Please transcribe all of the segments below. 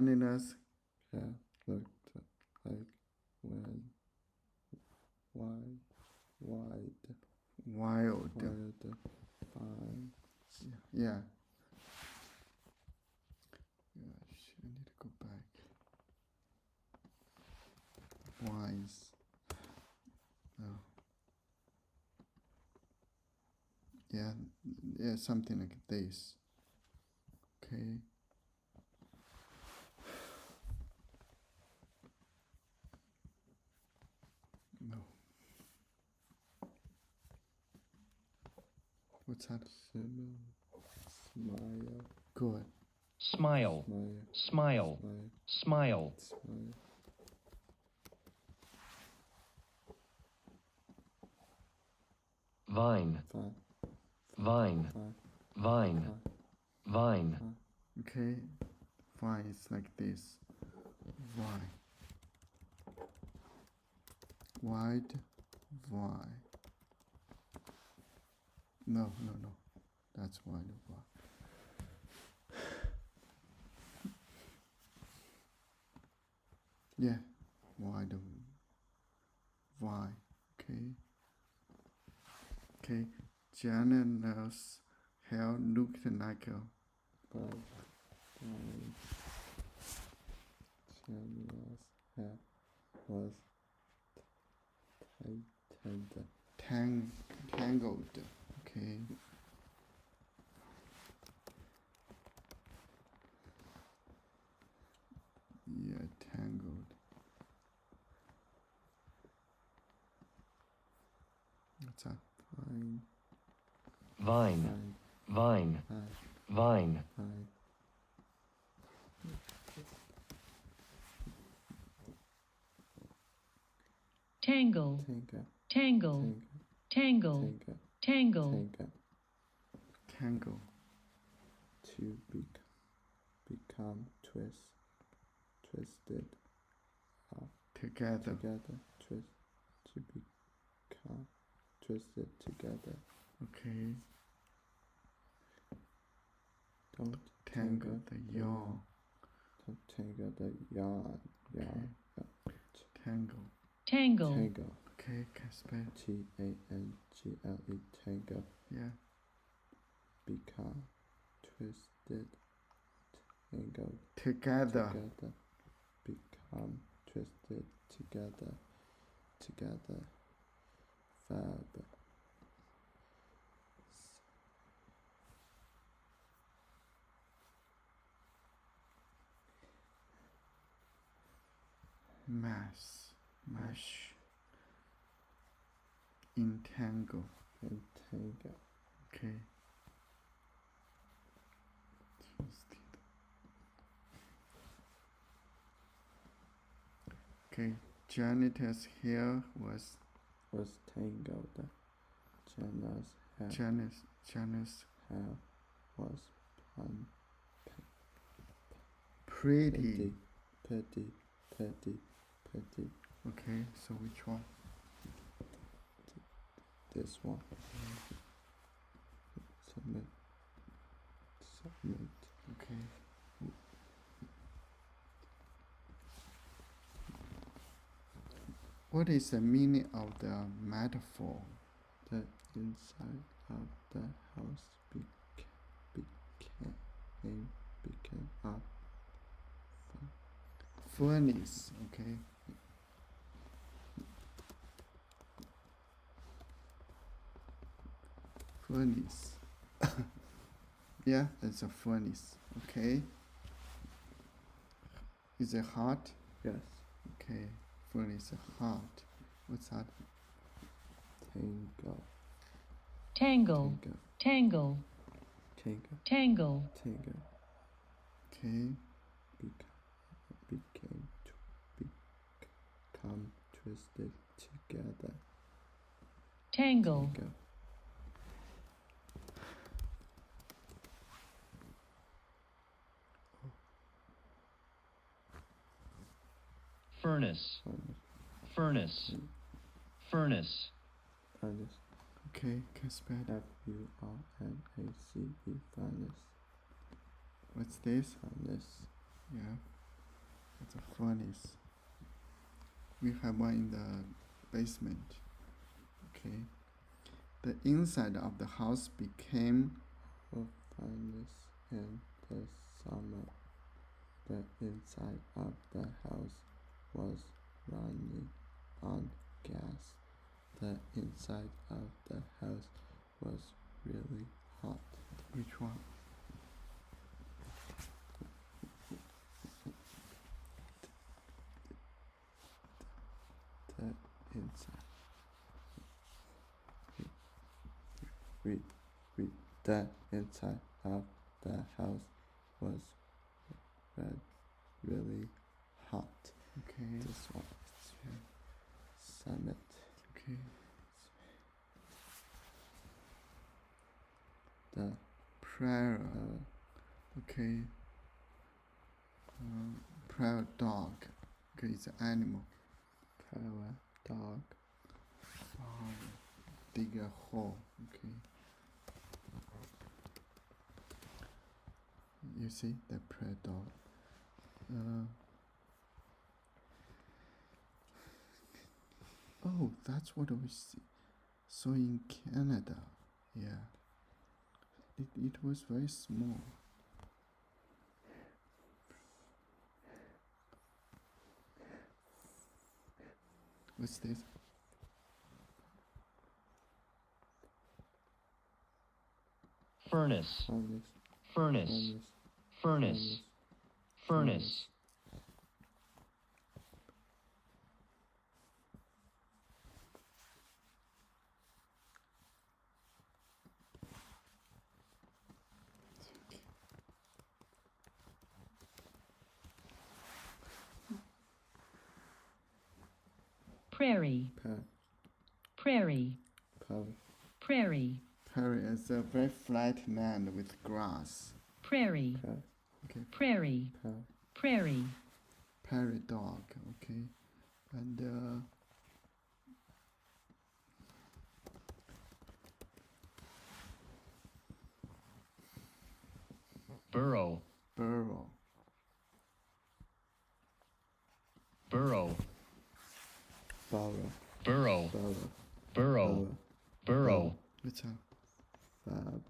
Cleanliness. Yeah, looked like when wild, fine. Yeah. Gosh, I need to go back. Wise. Oh. Yeah, something like this. Okay. No. What's that? Smile. Good. Smile. Smile. Smile. Smile. Vine. Vine. Vine. Vine. Okay. Vine is like this. Vine. Wide. Vine. No. That's wide. Vine. Yeah. Wide. Vine. Okay. Janel's hair looked like a Similes hair was tangled. Okay. Yeah, tangled. What's that? Vine. Vine. Vine. Tangle. Tangle. Tangle. Tangle. Tangle. To become twisted Together. to become twisted together. Okay. Don't Tangle the yarn. Don't tangle the yarn. Tangle. Tangle. Okay, Casper. Tangle. Tangle. Yeah. Become twisted. Tangle. Together. Become twisted together. Verb. Mash. Entangle. Okay. Twisted. Okay. Janet's hair was tangled. Janice's hair was pretty. pretty. Okay, so which one? This one. Submit. Okay. What is the meaning of the metaphor? The inside of the house became a Furnace. Okay. Furnace. Yeah, it's a furnace. Okay. Is it hot? Yes. Okay. Furnace hot. What's that? Tangle. Tangle. Tangle. Tangle. Okay. Become twisted together. Tangle. Furnace. Furnace. Furnace. Okay, Casper. Furnace. What's this? Furnace. Yeah. the furnace. We have one in the basement. Okay. The inside of the house became a furnace in the summer. The inside of the house was running on gas. The inside of the house was really hot. which one? The inside. The inside of the house was really hot. Okay. This one is summit. Okay. The Prayer. Okay. Prayer dog. Okay, it's an animal. power dog. Dig a hole. Okay. You see the prayer dog. Oh, that's what we see. So in Canada, yeah, it was very small. What's this? Furnace. Furnace. Furnace. Furnace. Furnace. Prairie. Prairie. Prairie. Prairie is a very flat land with grass. Prairie. Okay. Prairie. Prairie. Prairie dog. Okay. And Burrow. burrow. Burrow. Borrow. Burrow. Borrow. Burrow. Burrow. What's up? Fab.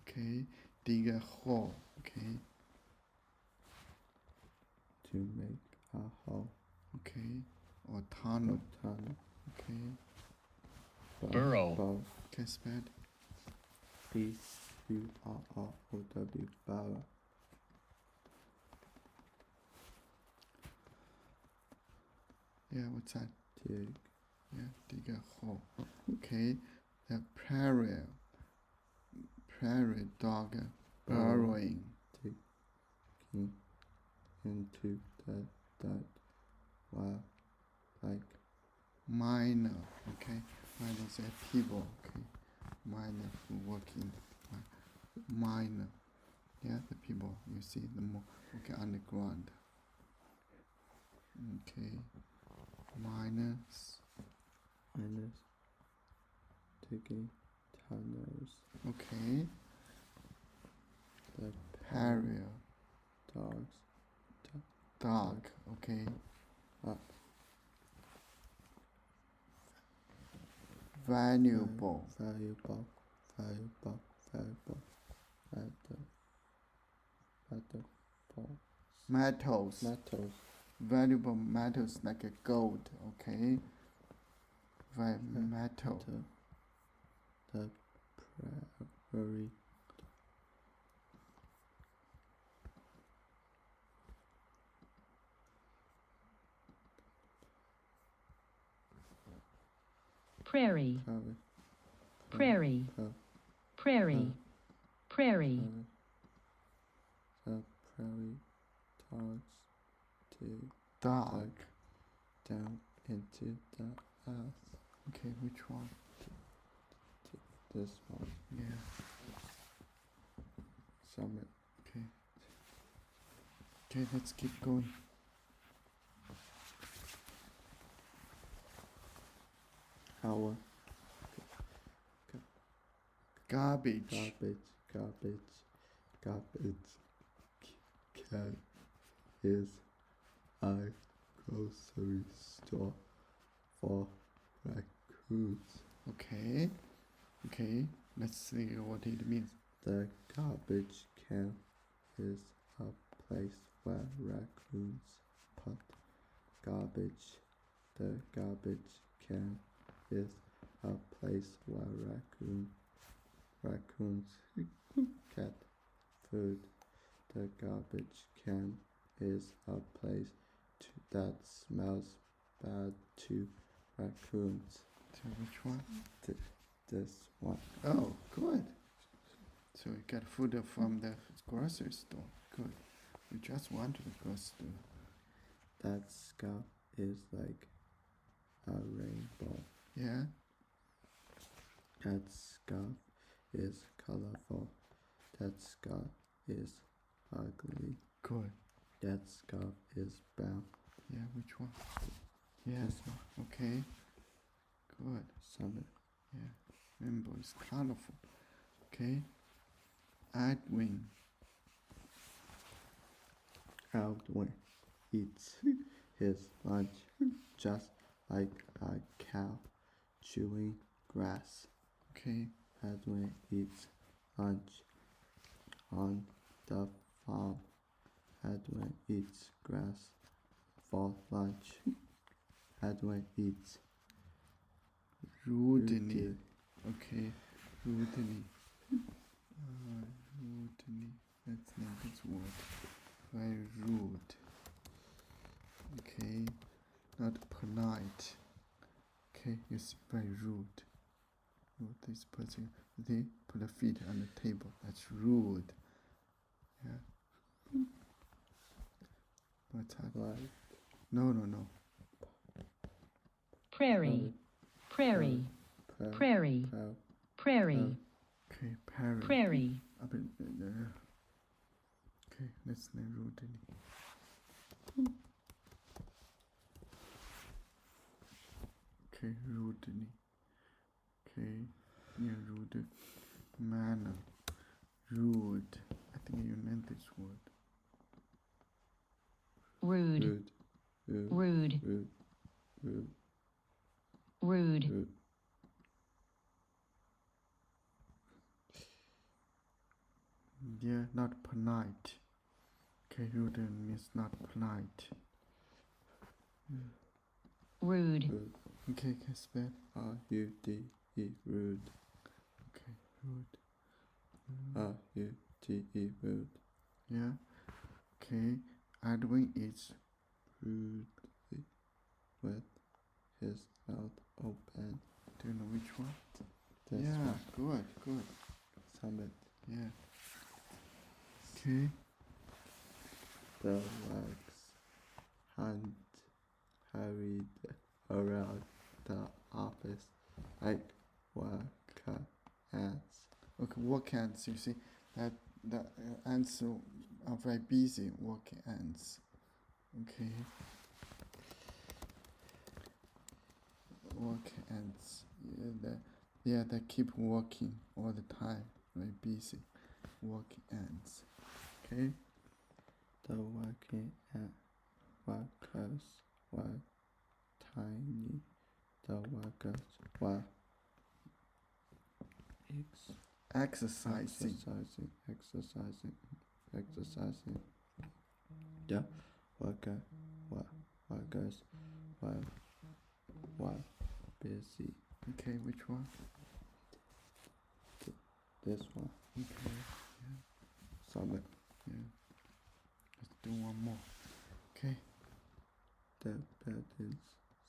Okay. Dig a hole. Okay. To make a hole. Okay. Or tunnel. Tunnel. Okay. Burrow. Bow. Okay, spell. B-U-R-R-O-W. Borrow. Yeah, what's that? Dig. Yeah, dig a hole. Okay. The prairie dog burrowing. Digging into the dirt while like Miner. Okay. Miner is a people. Okay. Miner who work in miner. Yeah, the people you see the okay underground. Okay. Miners. digging tunnels. Okay. The Harrier dogs dog. Okay. up. Valuable. Valuable. Metals. Metals. Valuable metals like a gold. Okay. Metal. The prairie. Prairie. Prairie. Prairie. Prairie. Prairie. The prairie dogs dig Dog. down into the earth. Okay, which one? This one. Yeah. Summit. Okay. Okay, let's keep going. Hour. Garbage. Garbage. Cat is a grocery store for raccoons. Okay. Okay. Let's see what it means. The garbage can is a place where raccoons put garbage. The garbage can is a place where raccoons get food. The garbage can is a place that smells bad to raccoons. So which one? This one. Oh, good. So you get food from the grocery store. Good. We just went to the grocery store. That scarf is like a rainbow. Yeah. That scarf is colorful. That scarf is ugly. Good. That scarf is brown. Yeah. Which one? Yeah. This one. Okay. Good. Summer. Yeah. Rainbow is colorful. Okay. Edwin. Edwin eats his lunch just like a cow chewing grass. Okay. Edwin eats lunch on the farm. Edwin eats grass for lunch. Edwin eats Rudely. Okay. Rudely. Rudely. Let's name this word. Very rude. Okay. Not polite. Okay. It's very rude. Rude. This person, they put their feet on the table. That's rude. Yeah. What's that? like No, no, no. Prairie. Prairie. Prairie. Prairie. Okay. Parrot. Prairie. Up in there. Okay. Let's name rudely. Okay. Rudely. Okay. Yeah. Rude. Manner. Rude. I think you meant this word. Rude. rude, Rude. rude, rude, Rude. rude. Yeah, not polite. Okay, rude means not polite. Rude. Rude. Okay, can spell. R-U-D-E, rude. Okay, rude. R-U-D-E, rude. Yeah. Okay, Edwin is Rudely with his mouth open. do you know which one? This Yeah, one. good, good. Summit. Yeah. Okay. The legs hunt hurried around the office like worker ants. Okay, work ants. You see that the ants are very busy. Working ants. Okay. Work ants. Yeah, they keep working all the time. Very busy. Working ants. Okay. The working ant workers were tiny. The workers were Exercising. exercising. The workers were busy. Okay, which one? This one. Okay. Summit. Yeah. Let's do one more. Okay. The buildings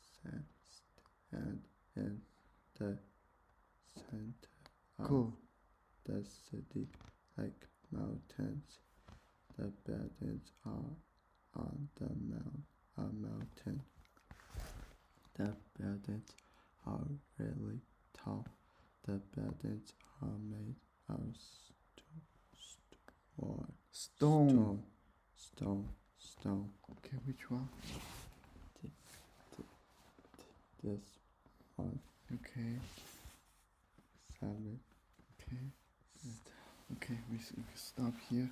stand in the center of Cool. the city like mountains. The buildings are on the mountain. The buildings are really tall. The buildings are made of Stone. stone. Okay, which one? This one. Okay. 7. Okay. Okay, we stop here.